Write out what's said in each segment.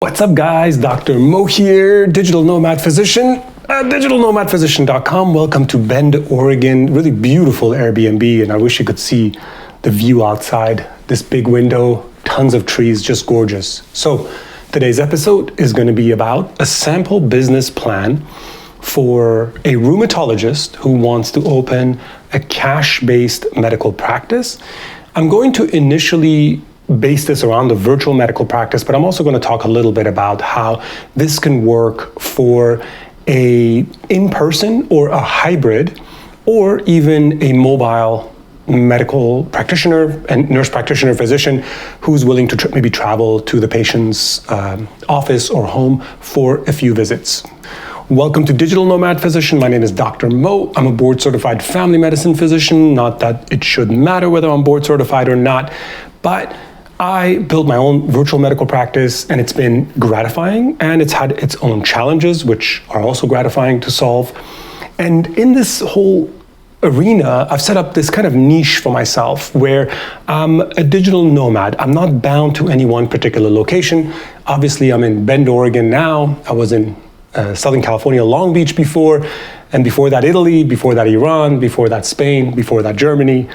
What's up, guys? Dr. Mo here, digital nomad physician at digitalnomadphysician.com. Welcome to Bend, Oregon. Really beautiful Airbnb, and I wish you could see the view outside. This big window, tons of trees, just gorgeous. So today's episode is going to be about a sample business plan for a rheumatologist who wants to open a cash-based medical practice. I'm going to initially base this around the virtual medical practice, but I'm also going to talk a little bit about how this can work for a in-person or a hybrid or even a mobile medical practitioner and nurse practitioner physician who's willing to maybe travel to the patient's office or home for a few visits. Welcome to Digital Nomad Physician. My name is Dr. Mo. I'm a board certified family medicine physician. Not that it should matter whether I'm board certified or not, but I built my own virtual medical practice, and it's been gratifying, and it's had its own challenges, which are also gratifying to solve. And in this whole arena, I've set up this kind of niche for myself where I'm a digital nomad. I'm not bound to any one particular location. Obviously, I'm in Bend, Oregon now. I was in Southern California, Long Beach before, and before that Italy, before that Iran, before that Spain, before that Germany.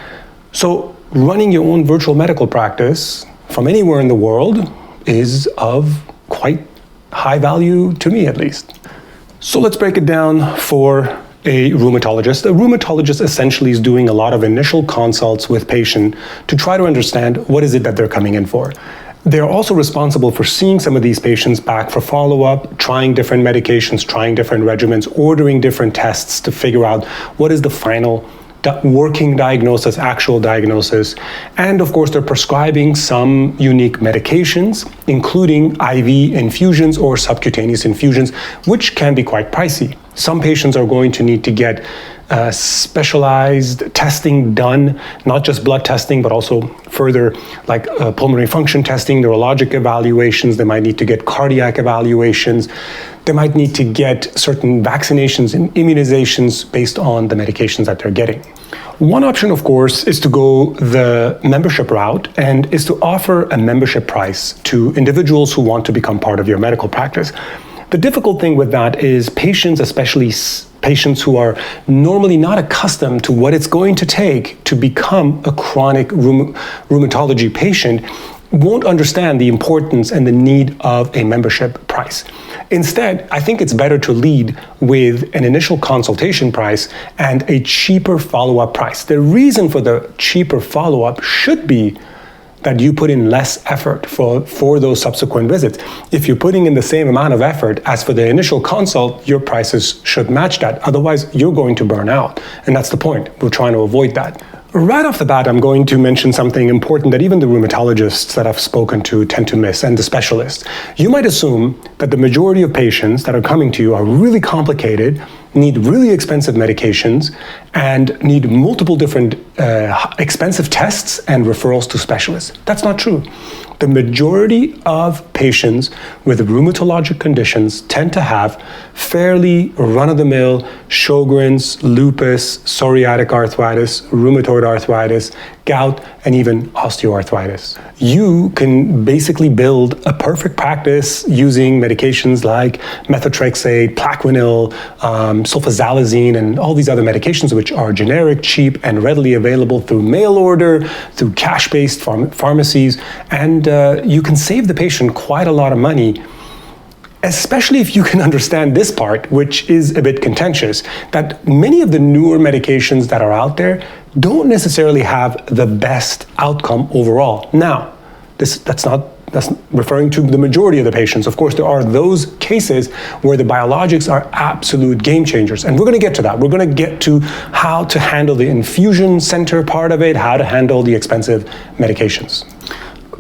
So running your own virtual medical practice from anywhere in the world is of quite high value to me, at least. So let's break it down for a rheumatologist. A rheumatologist essentially is doing a lot of initial consults with patient to try to understand what is it that they're coming in for. They're also responsible for seeing some of these patients back for follow-up, trying different medications, trying different regimens, ordering different tests to figure out what is the final working diagnosis, actual diagnosis. And of course, they're prescribing some unique medications, including IV infusions or subcutaneous infusions, which can be quite pricey. Some patients are going to need to get specialized testing done, not just blood testing, but also further like pulmonary function testing, neurologic evaluations. They might need to get cardiac evaluations. They might need to get certain vaccinations and immunizations based on the medications that they're getting. One option, of course, is to go the membership route and is to offer a membership price to individuals who want to become part of your medical practice. The difficult thing with that is patients, especially patients who are normally not accustomed to what it's going to take to become a chronic rheumatology patient, won't understand the importance and the need of a membership price. Instead, I think it's better to lead with an initial consultation price and a cheaper follow-up price. The reason for the cheaper follow-up should be that you put in less effort for those subsequent visits. If you're putting in the same amount of effort as for the initial consult, your prices should match that. Otherwise, you're going to burn out. And that's the point. We're trying to avoid that. Right off the bat, I'm going to mention something important that even the rheumatologists that I've spoken to tend to miss, and the specialists. You might assume that the majority of patients that are coming to you are really complicated, need really expensive medications, and need multiple different expensive tests and referrals to specialists. That's not true. The majority of patients with rheumatologic conditions tend to have fairly run-of-the-mill Sjogren's, lupus, psoriatic arthritis, rheumatoid arthritis, gout, and even osteoarthritis. You can basically build a perfect practice using medications like methotrexate, Plaquenil, sulfasalazine, and all these other medications which are generic, cheap, and readily available through mail order, through cash-based pharmacies, and you can save the patient quite a lot of money, especially if you can understand this part, which is a bit contentious, that many of the newer medications that are out there don't necessarily have the best outcome overall. Now, that's referring to the majority of the patients. Of course, there are those cases where the biologics are absolute game changers, and we're going to get to that. We're going to get to how to handle the infusion center part of it, how to handle the expensive medications.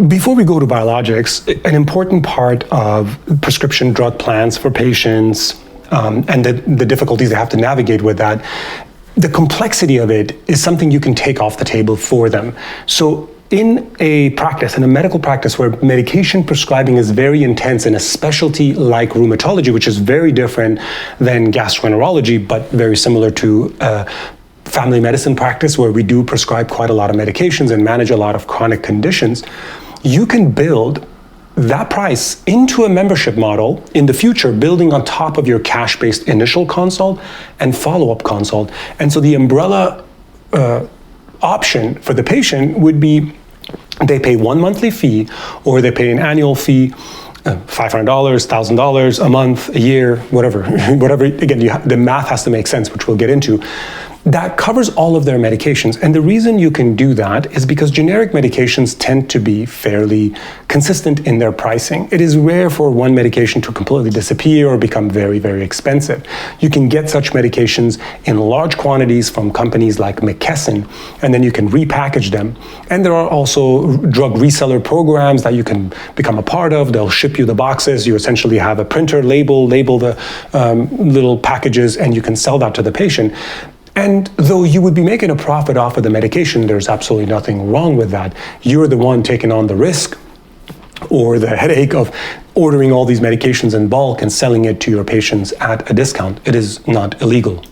Before we go to biologics, an important part of prescription drug plans for patients and the difficulties they have to navigate with that, the complexity of it is something you can take off the table for them. So in a practice, in a medical practice where medication prescribing is very intense in a specialty like rheumatology, which is very different than gastroenterology, but very similar to family medicine practice where we do prescribe quite a lot of medications and manage a lot of chronic conditions, you can build that price into a membership model in the future, building on top of your cash-based initial consult and follow-up consult. And so the umbrella option for the patient would be they pay one monthly fee or they pay an annual fee, $500, $1,000 a month, a year, whatever. Again, the math has to make sense, which we'll get into. That covers all of their medications. And the reason you can do that is because generic medications tend to be fairly consistent in their pricing. It is rare for one medication to completely disappear or become very, very expensive. You can get such medications in large quantities from companies like McKesson, and then you can repackage them. And there are also drug reseller programs that you can become a part of. They'll ship you the boxes. You essentially have a printer, label the little packages, and you can sell that to the patient. And though you would be making a profit off of the medication, there's absolutely nothing wrong with that. You're the one taking on the risk or the headache of ordering all these medications in bulk and selling it to your patients at a discount. It is not illegal.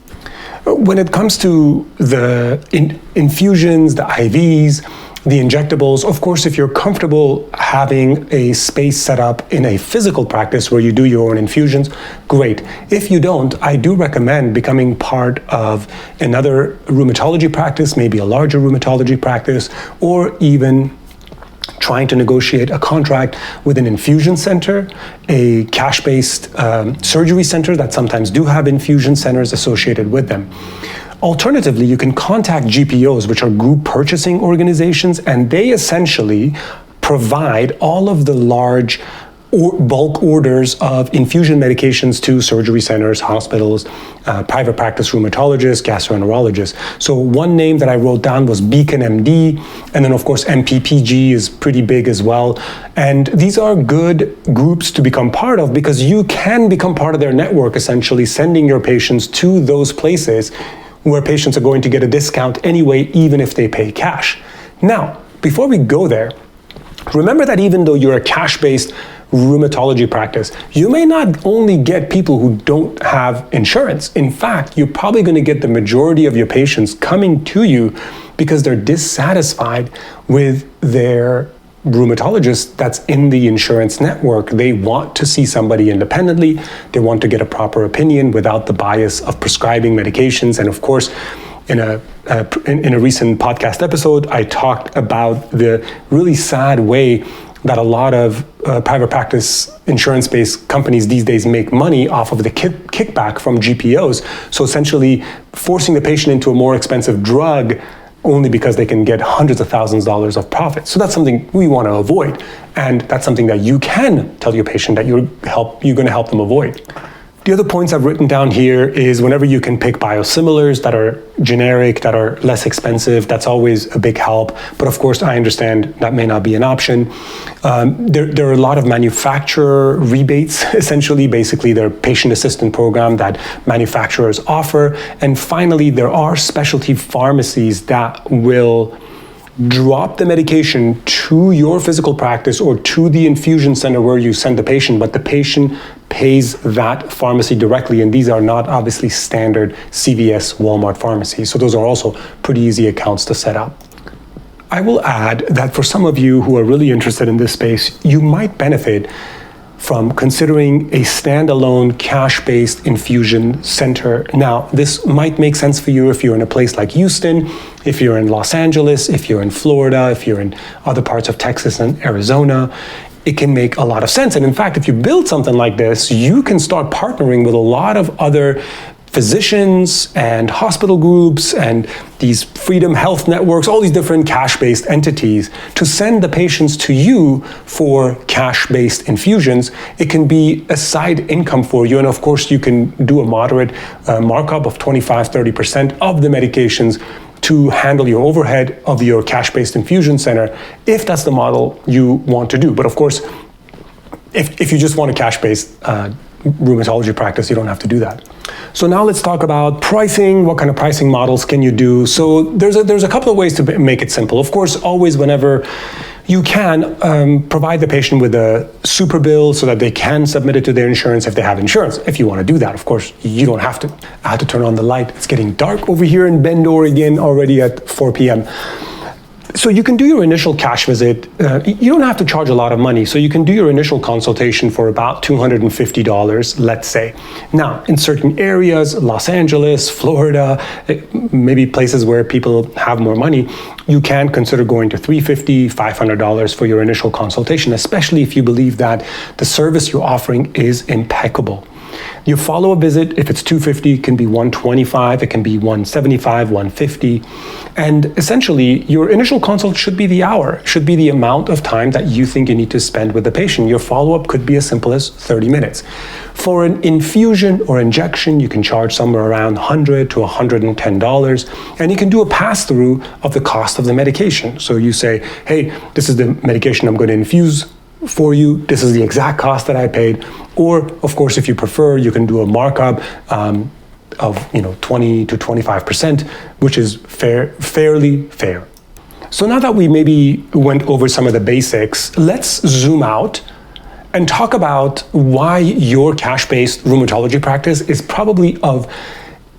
When it comes to the infusions, the IVs, the injectables, of course, if you're comfortable having a space set up in a physical practice where you do your own infusions, great. If you don't, I do recommend becoming part of another rheumatology practice, maybe a larger rheumatology practice, or even trying to negotiate a contract with an infusion center, a cash-based surgery center that sometimes do have infusion centers associated with them. Alternatively, you can contact GPOs, which are group purchasing organizations, and they essentially provide all of the large bulk orders of infusion medications to surgery centers, hospitals, private practice rheumatologists, gastroenterologists. So one name that I wrote down was Beacon MD, and then of course MPPG is pretty big as well. And these are good groups to become part of because you can become part of their network, essentially sending your patients to those places where patients are going to get a discount anyway, even if they pay cash. Now, before we go there, remember that even though you're a cash-based rheumatology practice, you may not only get people who don't have insurance. In fact, you're probably going to get the majority of your patients coming to you because they're dissatisfied with their rheumatologist that's in the insurance network. They want to see somebody independently. They want to get a proper opinion without the bias of prescribing medications. And of course, in a recent podcast episode, I talked about the really sad way that a lot of private practice insurance-based companies these days make money off of the kickback from GPOs. So essentially forcing the patient into a more expensive drug only because they can get hundreds of thousands of dollars of profit. So that's something we want to avoid. And that's something that you can tell your patient that you're going to help them avoid. The other points I've written down here is whenever you can pick biosimilars that are generic, that are less expensive, that's always a big help. But of course, I understand that may not be an option. There are a lot of manufacturer rebates, essentially, basically their patient assistance program that manufacturers offer. And finally, there are specialty pharmacies that will drop the medication to your physical practice or to the infusion center where you send the patient, but the patient pays that pharmacy directly, and these are not obviously standard CVS, Walmart pharmacies. So those are also pretty easy accounts to set up. I will add that for some of you who are really interested in this space, you might benefit from considering a standalone cash-based infusion center. Now, this might make sense for you if you're in a place like Houston, if you're in Los Angeles, if you're in Florida, if you're in other parts of Texas and Arizona. It can make a lot of sense. And in fact, if you build something like this, you can start partnering with a lot of other physicians and hospital groups and these freedom health networks, all these different cash-based entities to send the patients to you for cash-based infusions. It can be a side income for you. And of course, you can do a moderate markup of 25-30% of the medications to handle your overhead of your cash-based infusion center, if that's the model you want to do. But of course, if you just want a cash-based rheumatology practice, you don't have to do that. So now let's talk about pricing. What kind of pricing models can you do? So there's a couple of ways to make it simple. Of course, always whenever you can provide the patient with a super bill so that they can submit it to their insurance if they have insurance. If you want to do that, of course, you don't have to. I had to turn on the light. It's getting dark over here in Bend, Oregon, already at 4 p.m. So you can do your initial cash visit. You don't have to charge a lot of money. So you can do your initial consultation for about $250, let's say. Now, in certain areas, Los Angeles, Florida, maybe places where people have more money, you can consider going to $350, $500 for your initial consultation, especially if you believe that the service you're offering is impeccable. Your follow-up visit, if it's $250, can be $125, it can be $175, $150. And essentially, your initial consult should be the hour, should be the amount of time that you think you need to spend with the patient. Your follow-up could be as simple as 30 minutes. For an infusion or injection, you can charge somewhere around $100 to $110, and you can do a pass-through of the cost of the medication. So you say, hey, this is the medication I'm going to infuse for you, this is the exact cost that I paid. Or, of course, if you prefer, you can do a markup of 20 to 25%, which is fairly fair. So now that we maybe went over some of the basics, let's zoom out and talk about why your cash-based rheumatology practice is probably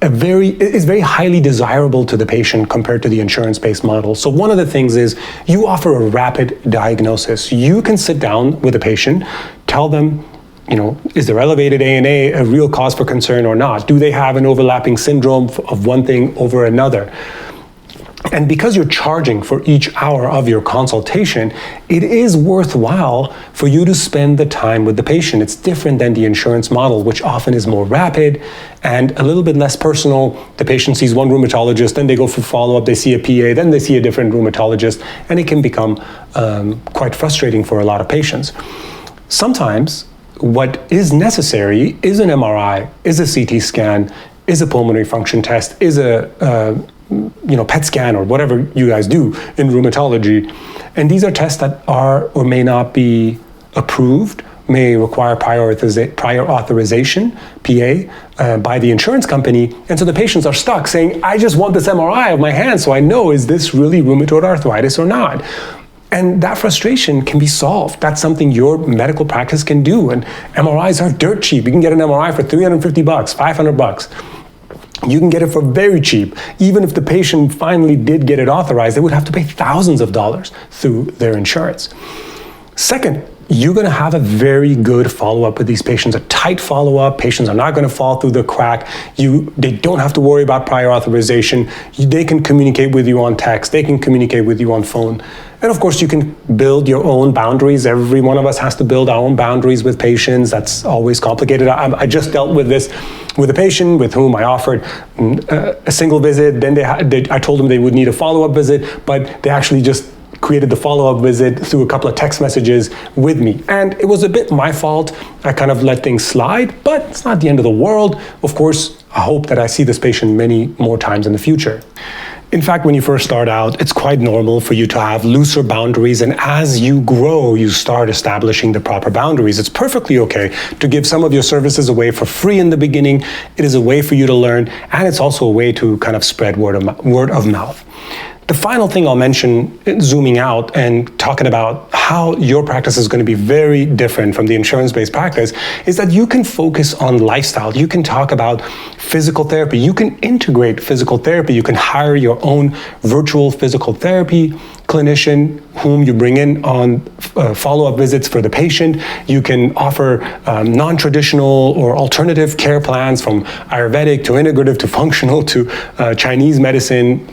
very highly desirable to the patient compared to the insurance-based model. So one of the things is you offer a rapid diagnosis. You can sit down with a patient, tell them, is their elevated ANA a real cause for concern or not? Do they have an overlapping syndrome of one thing over another? And because you're charging for each hour of your consultation, it is worthwhile for you to spend the time with the patient. It's different than the insurance model, which often is more rapid and a little bit less personal. The patient sees one rheumatologist, then they go for follow-up, they see a PA, then they see a different rheumatologist, and it can become quite frustrating for a lot of patients. Sometimes what is necessary is an MRI, is a CT scan, is a pulmonary function test, is a PET scan or whatever you guys do in rheumatology. And these are tests that are or may not be approved, may require prior authorization, PA, by the insurance company. And so the patients are stuck saying, I just want this MRI of my hand so I know, is this really rheumatoid arthritis or not? And that frustration can be solved. That's something your medical practice can do. And MRIs are dirt cheap. You can get an MRI for $350, $500. You can get it for very cheap. Even if the patient finally did get it authorized, they would have to pay thousands of dollars through their insurance. Second, you're going to have a very good follow-up with these patients, a tight follow-up. Patients are not going to fall through the crack. They don't have to worry about prior authorization. They can communicate with you on text. They can communicate with you on phone. And of course, you can build your own boundaries. Every one of us has to build our own boundaries with patients. That's always complicated. I just dealt with this with a patient with whom I offered a single visit. Then I told them they would need a follow-up visit, but they actually just created the follow-up visit through a couple of text messages with me. And it was a bit my fault. I kind of let things slide, but it's not the end of the world. Of course, I hope that I see this patient many more times in the future. In fact, when you first start out, it's quite normal for you to have looser boundaries, and as you grow, you start establishing the proper boundaries. It's perfectly okay to give some of your services away for free in the beginning. It is a way for you to learn, and it's also a way to kind of spread word of mouth. The final thing I'll mention, zooming out and talking about how your practice is going to be very different from the insurance-based practice, is that you can focus on lifestyle. You can talk about physical therapy. You can integrate physical therapy. You can hire your own virtual physical therapy clinician whom you bring in on follow-up visits for the patient. You can offer non-traditional or alternative care plans, from Ayurvedic to integrative to functional to Chinese medicine.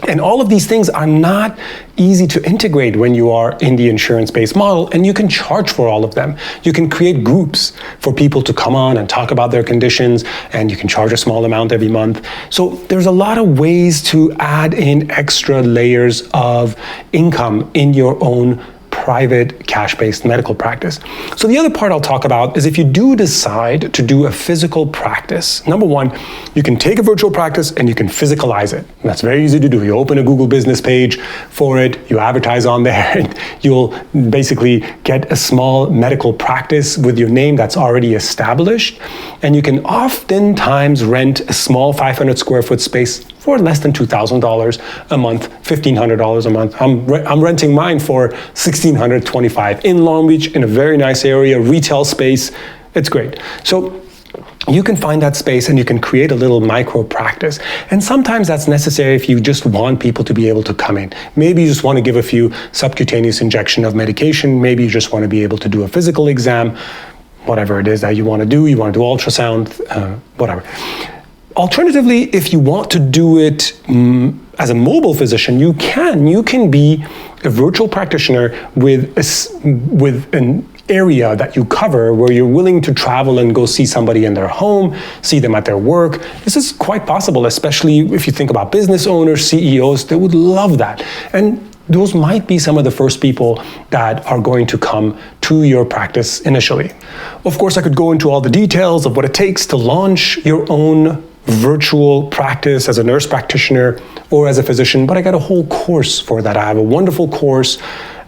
And all of these things are not easy to integrate when you are in the insurance-based model, and you can charge for all of them. You can create groups for people to come on and talk about their conditions, and you can charge a small amount every month. So there's a lot of ways to add in extra layers of income in your own private cash-based medical practice. So the other part I'll talk about is if you do decide to do a physical practice, number one, you can take a virtual practice and you can physicalize it. And that's very easy to do. You open a Google business page for it, you advertise on there, and you'll basically get a small medical practice with your name that's already established. And you can oftentimes rent a small 500 square foot space for less than $2,000 a month, $1,500 a month. I'm renting mine for $1,625 in Long Beach, in a very nice area, retail space. It's great. So you can find that space and you can create a little micro practice. And sometimes that's necessary if you just want people to be able to come in. Maybe you just want to give a few subcutaneous injection of medication. Maybe you just want to be able to do a physical exam, whatever it is that you want to do. You want to do ultrasound, whatever. Alternatively, if you want to do it as a mobile physician, you can be a virtual practitioner with an area that you cover where you're willing to travel and go see somebody in their home, see them at their work. This is quite possible, especially if you think about business owners, CEOs, they would love that. And those might be some of the first people that are going to come to your practice initially. Of course, I could go into all the details of what it takes to launch your own virtual practice as a nurse practitioner or as a physician, but I got a whole course for that. I have a wonderful course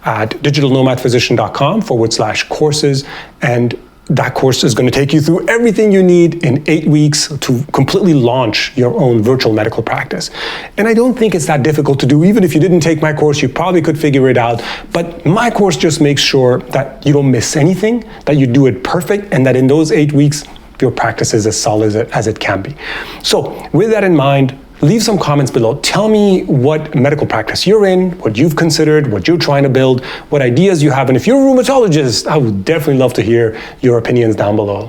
at digitalnomadphysician.com/courses, and that course is going to take you through everything you need in 8 weeks to completely launch your own virtual medical practice. And I don't think it's that difficult to do. Even if you didn't take my course, you probably could figure it out. But my course just makes sure that you don't miss anything, that you do it perfect, and that in those 8 weeks, your practice is as solid as it can be. So with that in mind, leave some comments below. Tell me what medical practice you're in, what you've considered, what you're trying to build, what ideas you have. And if you're a rheumatologist, I would definitely love to hear your opinions down below.